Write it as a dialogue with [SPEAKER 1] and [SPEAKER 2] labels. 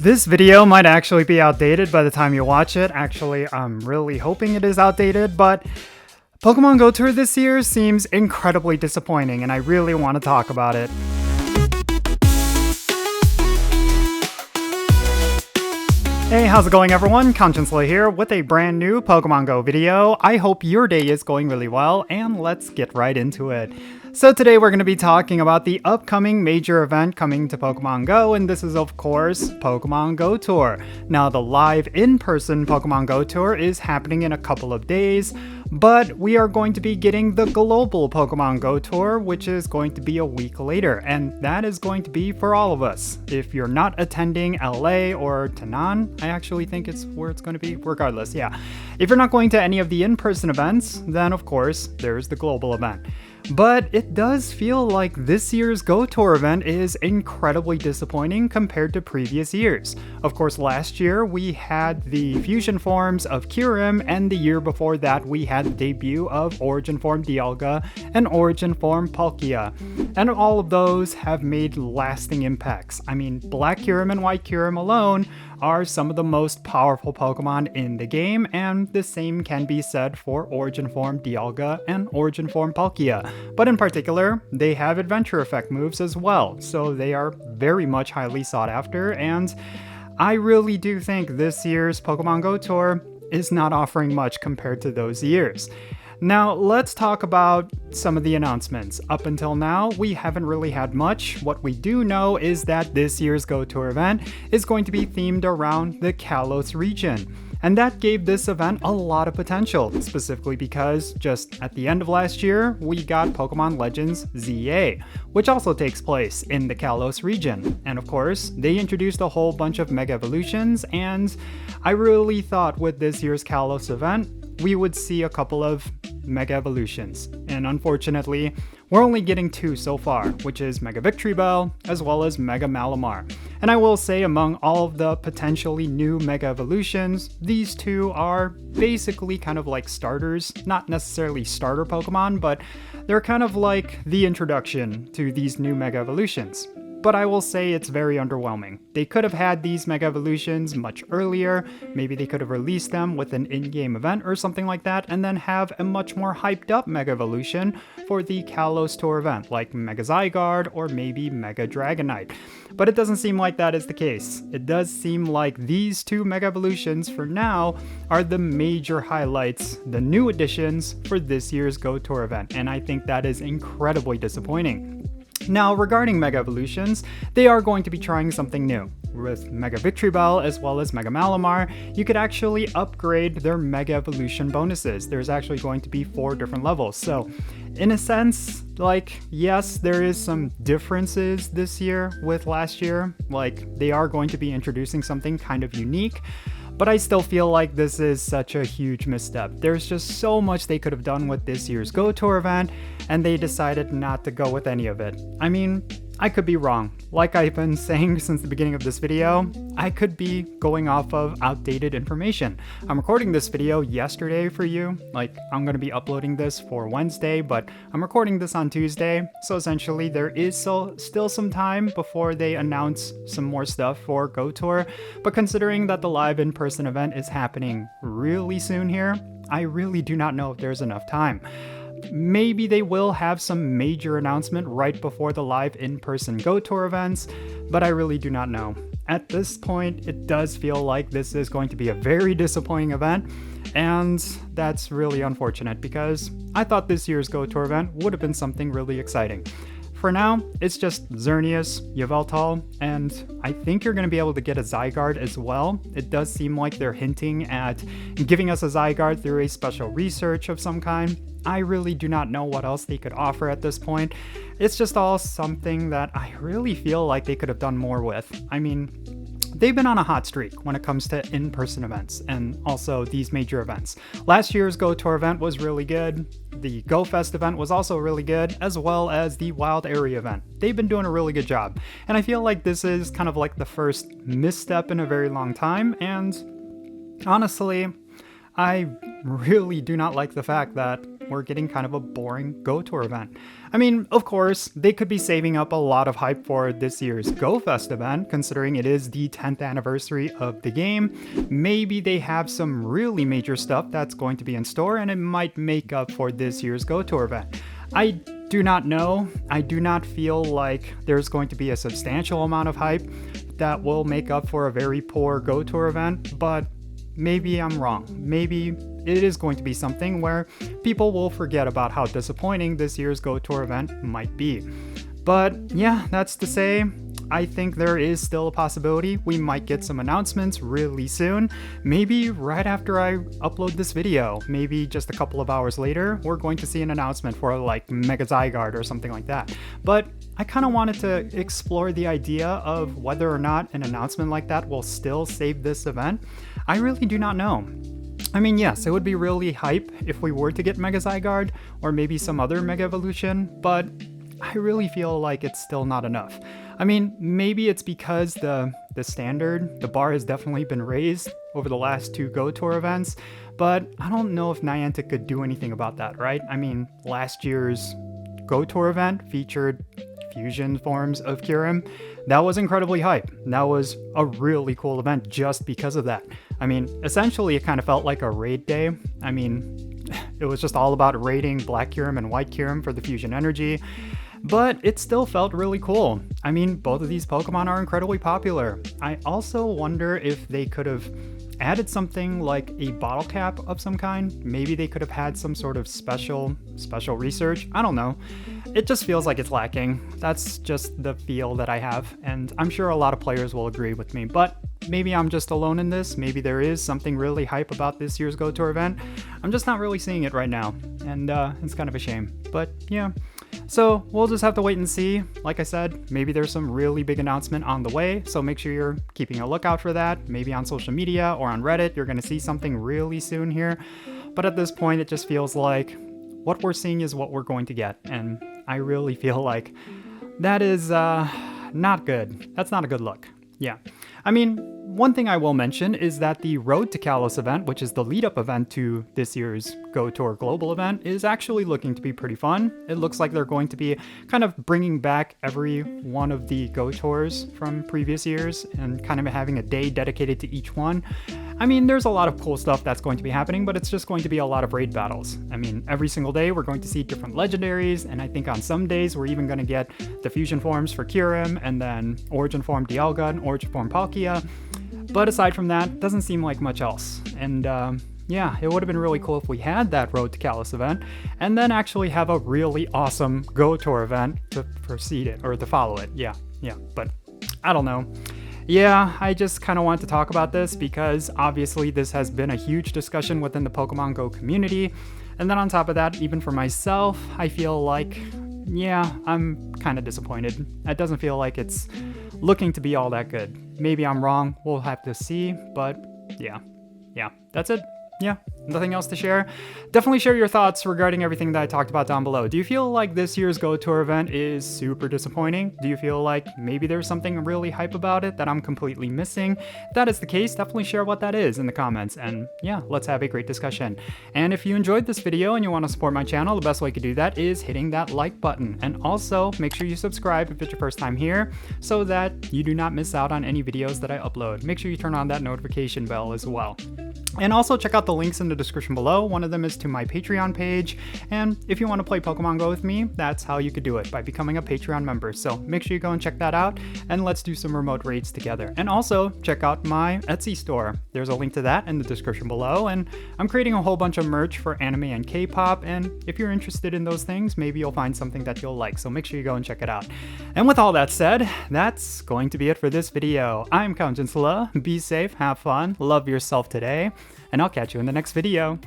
[SPEAKER 1] This video might actually be outdated by the time you watch it. Actually, I'm really hoping it is outdated, but Pokemon GO Tour this year seems incredibly disappointing, and I really want to talk about it. Hey, how's it going everyone? Jinsula here with a brand new Pokemon GO video. I hope your day is going really well, and let's get right into it. So today we're going to be talking about the upcoming major event coming to Pokemon GO, and this is of course Pokemon GO Tour. Now the live in-person Pokemon GO Tour is happening in a couple of days, but we are going to be getting the global Pokemon GO Tour, which is going to be a week later, and that is going to be for all of us. If you're not attending LA or Tainan, I actually think it's where it's going to be, regardless, yeah. If you're not going to any of the in-person events, then of course there's the global event. But it does feel like this year's GO Tour event is incredibly disappointing compared to previous years. Of course, last year we had the fusion forms of Kyurem, and the year before that we had the debut of Origin Form Dialga and Origin Form Palkia. And all of those have made lasting impacts. I mean, Black Kyurem and White Kyurem alone are some of the most powerful Pokemon in the game, and the same can be said for Origin Form Dialga and Origin Form Palkia. But in particular, they have Adventure Effect moves as well, so they are very much highly sought after, and I really do think this year's Pokemon GO Tour is not offering much compared to those years. Now, let's talk about some of the announcements. Up until now, we haven't really had much. What we do know is that this year's GO Tour event is going to be themed around the Kalos region. And that gave this event a lot of potential, specifically because just at the end of last year, we got Pokemon Legends ZA, which also takes place in the Kalos region. And of course, they introduced a whole bunch of Mega Evolutions, and I really thought with this year's Kalos event, we would see a couple of Mega Evolutions. And unfortunately, we're only getting two so far, which is Mega Victreebel as well as Mega Malamar. And I will say among all of the potentially new Mega Evolutions, these two are basically kind of like starters, not necessarily starter Pokemon, but they're kind of like the introduction to these new Mega Evolutions. But I will say it's very underwhelming. They could have had these Mega Evolutions much earlier, maybe they could have released them with an in-game event or something like that, and then have a much more hyped up Mega Evolution for the Kalos Tour event, like Mega Zygarde or maybe Mega Dragonite. But it doesn't seem like that is the case. It does seem like these two Mega Evolutions for now are the major highlights, the new additions for this year's GO Tour event, and I think that is incredibly disappointing. Now, regarding Mega Evolutions, they are going to be trying something new. With Mega Victreebel as well as Mega Malamar, you could actually upgrade their Mega Evolution bonuses. There's actually going to be 4 different levels. So, in a sense, like, yes, there is some differences this year with last year. Like, they are going to be introducing something kind of unique. But I still feel like this is such a huge misstep. There's just so much they could have done with this year's GO Tour event, and they decided not to go with any of it. I mean, I could be wrong. Like I've been saying since the beginning of this video, I could be going off of outdated information. I'm recording this video yesterday for you. Like, I'm going to be uploading this for Wednesday, but I'm recording this on Tuesday. So essentially, there is still some time before they announce some more stuff for GO Tour. But considering that the live in-person event is happening really soon here, I really do not know if there's enough time. Maybe they will have some major announcement right before the live in-person GO Tour events, but I really do not know. At this point, it does feel like this is going to be a very disappointing event, and that's really unfortunate because I thought this year's GO Tour event would have been something really exciting. For now, it's just Xerneas, Yveltal, and I think you're going to be able to get a Zygarde as well. It does seem like they're hinting at giving us a Zygarde through a special research of some kind. I really do not know what else they could offer at this point. It's just all something that I really feel like they could have done more with. I mean, they've been on a hot streak when it comes to in-person events and also these major events. Last year's GO Tour event was really good. The Go Fest event was also really good, as well as the Wild Area event. They've been doing a really good job. And I feel like this is kind of like the first misstep in a very long time. And honestly, I really do not like the fact that we're getting kind of a boring Go Tour event. I mean, of course, they could be saving up a lot of hype for this year's Go Fest event, considering it is the 10th anniversary of the game. Maybe they have some really major stuff that's going to be in store, and it might make up for this year's Go Tour event. I do not know. I do not feel like there's going to be a substantial amount of hype that will make up for a very poor Go Tour event, but maybe I'm wrong. Maybe it is going to be something where people will forget about how disappointing this year's Go Tour event might be. But yeah, that's to say, I think there is still a possibility we might get some announcements really soon. Maybe right after I upload this video, maybe just a couple of hours later, we're going to see an announcement for like Mega Zygarde or something like that. But I kind of wanted to explore the idea of whether or not an announcement like that will still save this event. I really do not know. I mean, yes, it would be really hype if we were to get Mega Zygarde or maybe some other Mega Evolution, but I really feel like it's still not enough. I mean, maybe it's because the bar has definitely been raised over the last two Go Tour events, but I don't know if Niantic could do anything about that, right? I mean, last year's Go Tour event featured fusion forms of Kyurem. That was incredibly hype. That was a really cool event just because of that. I mean, essentially it kind of felt like a raid day. I mean, it was just all about raiding Black Kyurem and White Kyurem for the fusion energy, but it still felt really cool. I mean, both of these Pokemon are incredibly popular. I also wonder if they could have added something like a bottle cap of some kind. Maybe they could have had some sort of special research. I don't know. It just feels like it's lacking. That's just the feel that I have, and I'm sure a lot of players will agree with me, but maybe I'm just alone in this. Maybe there is something really hype about this year's Go Tour event. I'm just not really seeing it right now, and it's kind of a shame. But yeah, so we'll just have to wait and see. Like I said, maybe there's some really big announcement on the way, so make sure you're keeping a lookout for that. Maybe on social media or on Reddit, you're going to see something really soon here. But at this point, it just feels like what we're seeing is what we're going to get, and I really feel like that is not good. That's not a good look. Yeah. I mean, one thing I will mention is that the Road to Kalos event, which is the lead-up event to this year's Go Tour Global event, is actually looking to be pretty fun. It looks like they're going to be kind of bringing back every one of the Go Tours from previous years and kind of having a day dedicated to each one. I mean, there's a lot of cool stuff that's going to be happening, but it's just going to be a lot of raid battles. I mean, every single day we're going to see different legendaries, and I think on some days we're even going to get the fusion forms for Kyurem, and then origin form Dialga and origin form Palkia. But aside from that, doesn't seem like much else. And yeah, it would have been really cool if we had that Road to Kalos event, and then actually have a really awesome Go Tour event to precede it, or to follow it. Yeah, but I don't know. Yeah, I just kind of want to talk about this because obviously this has been a huge discussion within the Pokemon Go community. And then on top of that, even for myself, I feel like, yeah, I'm kind of disappointed. It doesn't feel like it's looking to be all that good. Maybe I'm wrong, we'll have to see, but yeah, that's it. Yeah, nothing else to share. Definitely share your thoughts regarding everything that I talked about down below. Do you feel like this year's Go Tour event is super disappointing? Do you feel like maybe there's something really hype about it that I'm completely missing? If that is the case, definitely share what that is in the comments, and yeah, let's have a great discussion. And if you enjoyed this video and you want to support my channel, the best way to do that is hitting that like button. And also, make sure you subscribe if it's your first time here so that you do not miss out on any videos that I upload. Make sure you turn on that notification bell as well. And also check out the links in the description below. One of them is to my Patreon page, and if you want to play Pokemon Go with me, that's how you could do it, by becoming a Patreon member. So make sure you go and check that out, and let's do some remote raids together. And also check out my Etsy store. There's a link to that in the description below, and I'm creating a whole bunch of merch for anime and K-pop, and if you're interested in those things, maybe you'll find something that you'll like, so make sure you go and check it out. And with all that said, that's going to be it for this video. I'm Count Jinsula. Be safe, have fun, love yourself today, and I'll catch you in the next video.